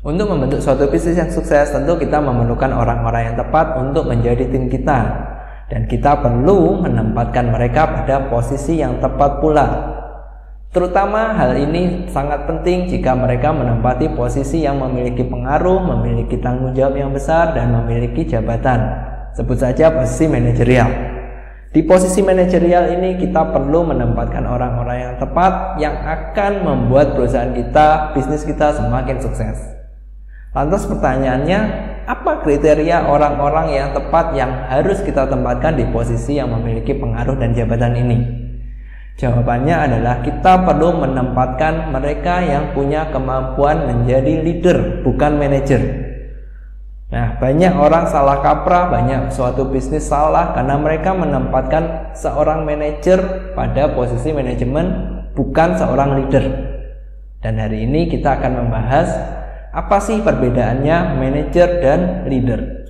Untuk membentuk suatu bisnis yang sukses, tentu kita memerlukan orang-orang yang tepat untuk menjadi tim kita. Dan kita perlu menempatkan mereka pada posisi yang tepat pula. Terutama hal ini sangat penting jika mereka menempati posisi yang memiliki pengaruh, memiliki tanggung jawab yang besar, dan memiliki jabatan. Sebut saja posisi manajerial. Di posisi manajerial ini kita perlu menempatkan orang-orang yang tepat yang akan membuat perusahaan kita, bisnis kita semakin sukses. Lantas pertanyaannya, apa kriteria orang-orang yang tepat yang harus kita tempatkan di posisi yang memiliki pengaruh dan jabatan ini? Jawabannya adalah kita perlu menempatkan mereka yang punya kemampuan menjadi leader, bukan manajer. Nah, banyak orang salah kaprah, banyak suatu bisnis salah karena mereka menempatkan seorang manajer pada posisi manajemen, bukan seorang leader. Dan hari ini kita akan membahas apa sih perbedaannya manajer dan leader.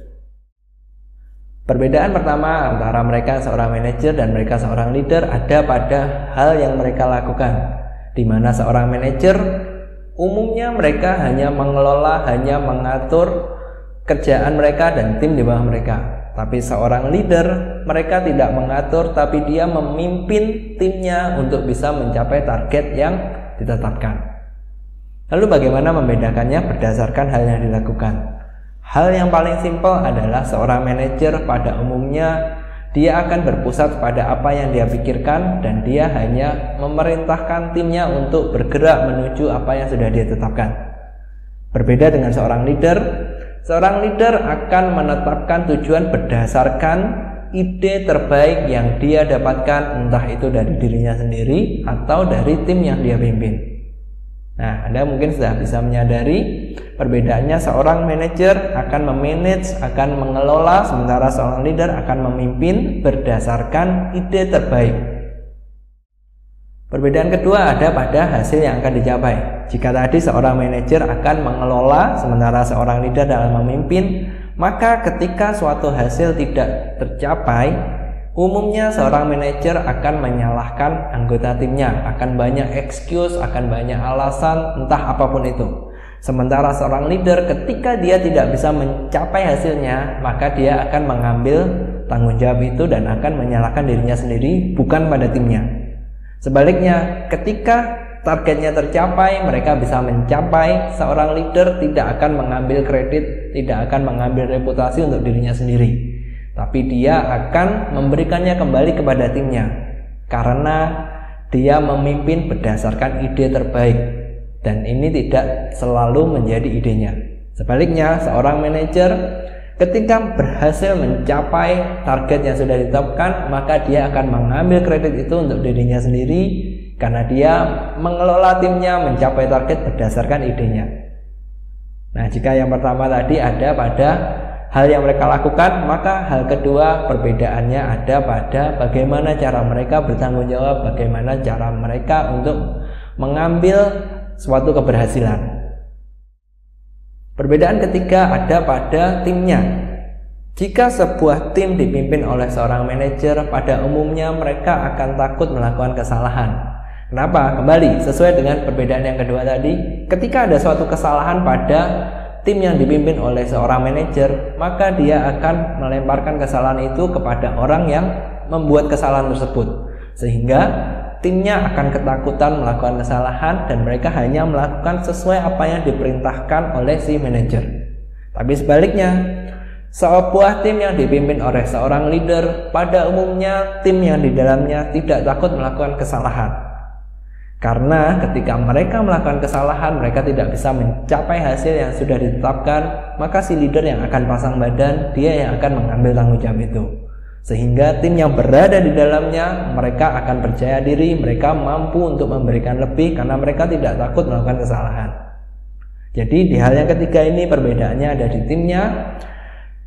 Perbedaan pertama antara mereka seorang manajer dan mereka seorang leader ada pada hal yang mereka lakukan. Di mana seorang manajer umumnya mereka hanya mengelola, hanya mengatur kerjaan mereka dan tim di bawah mereka. Tapi seorang leader, mereka tidak mengatur, tapi dia memimpin timnya untuk bisa mencapai target yang ditetapkan. Lalu bagaimana membedakannya berdasarkan hal yang dilakukan? Hal yang paling simpel adalah seorang manajer pada umumnya dia akan berpusat pada apa yang dia pikirkan dan dia hanya memerintahkan timnya untuk bergerak menuju apa yang sudah dia tetapkan. Berbeda dengan seorang leader akan menetapkan tujuan berdasarkan ide terbaik yang dia dapatkan, entah itu dari dirinya sendiri atau dari tim yang dia pimpin. Nah, Anda mungkin sudah bisa menyadari perbedaannya. Seorang manajer akan memanage, akan mengelola, sementara seorang leader akan memimpin berdasarkan ide terbaik. Perbedaan kedua ada pada hasil yang akan dicapai. Jika tadi seorang manajer akan mengelola, sementara seorang leader dalam memimpin, maka ketika suatu hasil tidak tercapai, umumnya seorang manajer akan menyalahkan anggota timnya, akan banyak excuse, akan banyak alasan, entah apapun itu. Sementara seorang leader ketika dia tidak bisa mencapai hasilnya, maka dia akan mengambil tanggung jawab itu dan akan menyalahkan dirinya sendiri, bukan pada timnya. Sebaliknya, ketika targetnya tercapai, mereka bisa mencapai, seorang leader tidak akan mengambil kredit, tidak akan mengambil reputasi untuk dirinya sendiri. Tapi dia akan memberikannya kembali kepada timnya karena dia memimpin berdasarkan ide terbaik dan ini tidak selalu menjadi idenya. Sebaliknya, seorang manajer ketika berhasil mencapai target yang sudah ditetapkan, maka dia akan mengambil kredit itu untuk dirinya sendiri karena dia mengelola timnya mencapai target berdasarkan idenya. Nah, jika yang pertama tadi ada pada hal yang mereka lakukan, maka hal kedua perbedaannya ada pada bagaimana cara mereka bertanggung jawab, bagaimana cara mereka untuk mengambil suatu keberhasilan. Perbedaan ketiga ada pada timnya. Jika sebuah tim dipimpin oleh seorang manajer, pada umumnya mereka akan takut melakukan kesalahan. Kenapa? Kembali sesuai dengan perbedaan yang kedua tadi, ketika ada suatu kesalahan pada tim yang dipimpin oleh seorang manajer, maka dia akan melemparkan kesalahan itu kepada orang yang membuat kesalahan tersebut, sehingga timnya akan ketakutan melakukan kesalahan dan mereka hanya melakukan sesuai apa yang diperintahkan oleh si manajer. Tapi sebaliknya, sebuah tim yang dipimpin oleh seorang leader, pada umumnya tim yang di dalamnya tidak takut melakukan kesalahan. Karena ketika mereka melakukan kesalahan, mereka tidak bisa mencapai hasil yang sudah ditetapkan, maka si leader yang akan pasang badan, dia yang akan mengambil tanggung jawab itu. Sehingga tim yang berada di dalamnya, mereka akan percaya diri, mereka mampu untuk memberikan lebih karena mereka tidak takut melakukan kesalahan. Jadi di hal yang ketiga ini perbedaannya ada di timnya.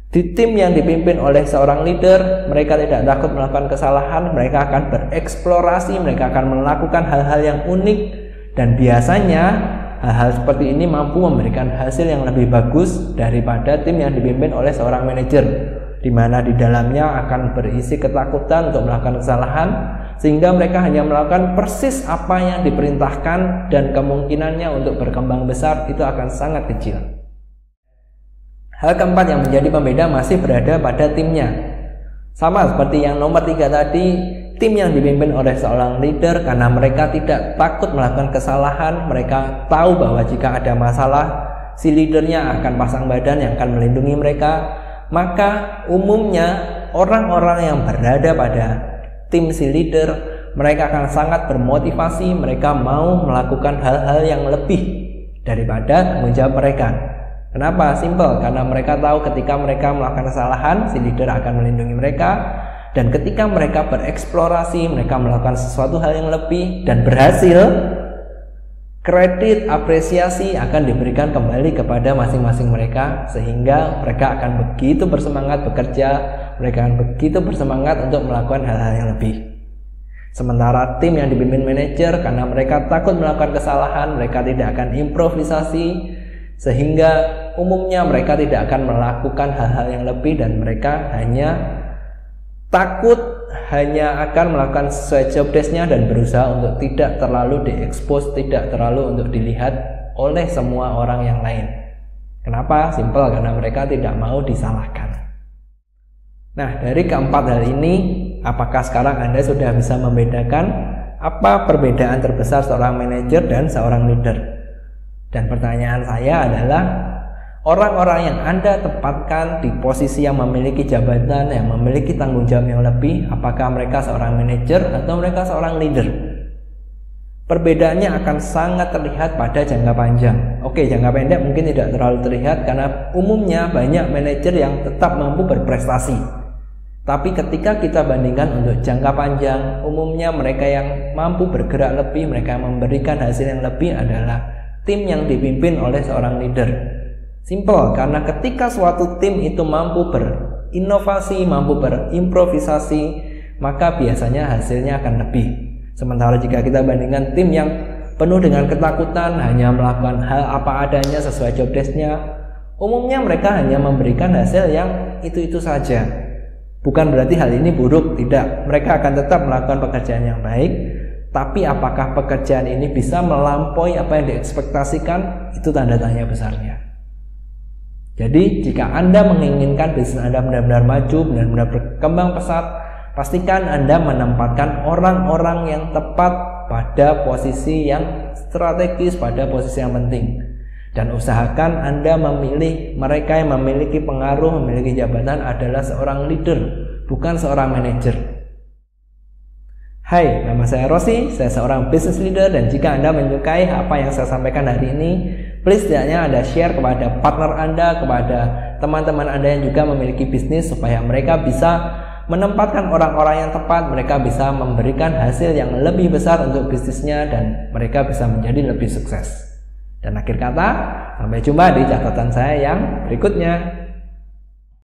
Di tim yang dipimpin oleh seorang leader, mereka tidak takut melakukan kesalahan, mereka akan bereksplorasi, mereka akan melakukan hal-hal yang unik, dan biasanya hal-hal seperti ini mampu memberikan hasil yang lebih bagus daripada tim yang dipimpin oleh seorang manajer, di mana di dalamnya akan berisi ketakutan untuk melakukan kesalahan, sehingga mereka hanya melakukan persis apa yang diperintahkan dan kemungkinannya untuk berkembang besar itu akan sangat kecil. Hal keempat yang menjadi pembeda masih berada pada timnya. Sama seperti yang nomor 3 tadi, tim yang dipimpin oleh seorang leader karena mereka tidak takut melakukan kesalahan, mereka tahu bahwa jika ada masalah, si leadernya akan pasang badan yang akan melindungi mereka, maka umumnya orang-orang yang berada pada tim si leader, mereka akan sangat bermotivasi, mereka mau melakukan hal-hal yang lebih daripada tanggung jawab mereka. Kenapa? Simple, karena mereka tahu ketika mereka melakukan kesalahan, si leader akan melindungi mereka. Dan ketika mereka bereksplorasi, mereka melakukan sesuatu hal yang lebih dan berhasil, kredit, apresiasi akan diberikan kembali kepada masing-masing mereka, sehingga mereka akan begitu bersemangat bekerja, mereka akan begitu bersemangat untuk melakukan hal-hal yang lebih. Sementara tim yang dipimpin manajer, karena mereka takut melakukan kesalahan, mereka tidak akan improvisasi, sehingga umumnya mereka tidak akan melakukan hal-hal yang lebih dan mereka hanya takut, hanya akan melakukan sesuai job desk-nya dan berusaha untuk tidak terlalu diekspos, tidak terlalu untuk dilihat oleh semua orang yang lain. Kenapa? Simple, karena mereka tidak mau disalahkan. Nah, dari keempat hal ini, apakah sekarang Anda sudah bisa membedakan apa perbedaan terbesar seorang manajer dan seorang leader? Dan pertanyaan saya adalah, orang-orang yang Anda tempatkan di posisi yang memiliki jabatan, yang memiliki tanggung jawab yang lebih, apakah mereka seorang manajer atau mereka seorang leader? Perbedaannya akan sangat terlihat pada jangka panjang. Oke, jangka pendek mungkin tidak terlalu terlihat karena umumnya banyak manajer yang tetap mampu berprestasi. Tapi ketika kita bandingkan untuk jangka panjang, umumnya mereka yang mampu bergerak lebih, mereka yang memberikan hasil yang lebih adalah tim yang dipimpin oleh seorang leader. Simple, karena ketika suatu tim itu mampu berinovasi, mampu berimprovisasi, maka biasanya hasilnya akan lebih. Sementara jika kita bandingkan tim yang penuh dengan ketakutan, hanya melakukan hal apa adanya sesuai job desk-nya, umumnya mereka hanya memberikan hasil yang itu-itu saja. Bukan berarti hal ini buruk, tidak. Mereka akan tetap melakukan pekerjaan yang baik, tapi apakah pekerjaan ini bisa melampaui apa yang diekspektasikan? Itu tanda tanya besarnya. Jadi jika Anda menginginkan bisnis Anda benar-benar maju, benar-benar berkembang pesat, pastikan Anda menempatkan orang-orang yang tepat pada posisi yang strategis, pada posisi yang penting. Dan usahakan Anda memilih mereka yang memiliki pengaruh, memiliki jabatan adalah seorang leader, bukan seorang manajer. Hai, nama saya Rossi, saya seorang business leader, dan jika Anda menyukai apa yang saya sampaikan hari ini, please tidaknya Anda share kepada partner Anda, kepada teman-teman Anda yang juga memiliki bisnis, supaya mereka bisa menempatkan orang-orang yang tepat, mereka bisa memberikan hasil yang lebih besar untuk bisnisnya, dan mereka bisa menjadi lebih sukses. Dan akhir kata, sampai jumpa di catatan saya yang berikutnya.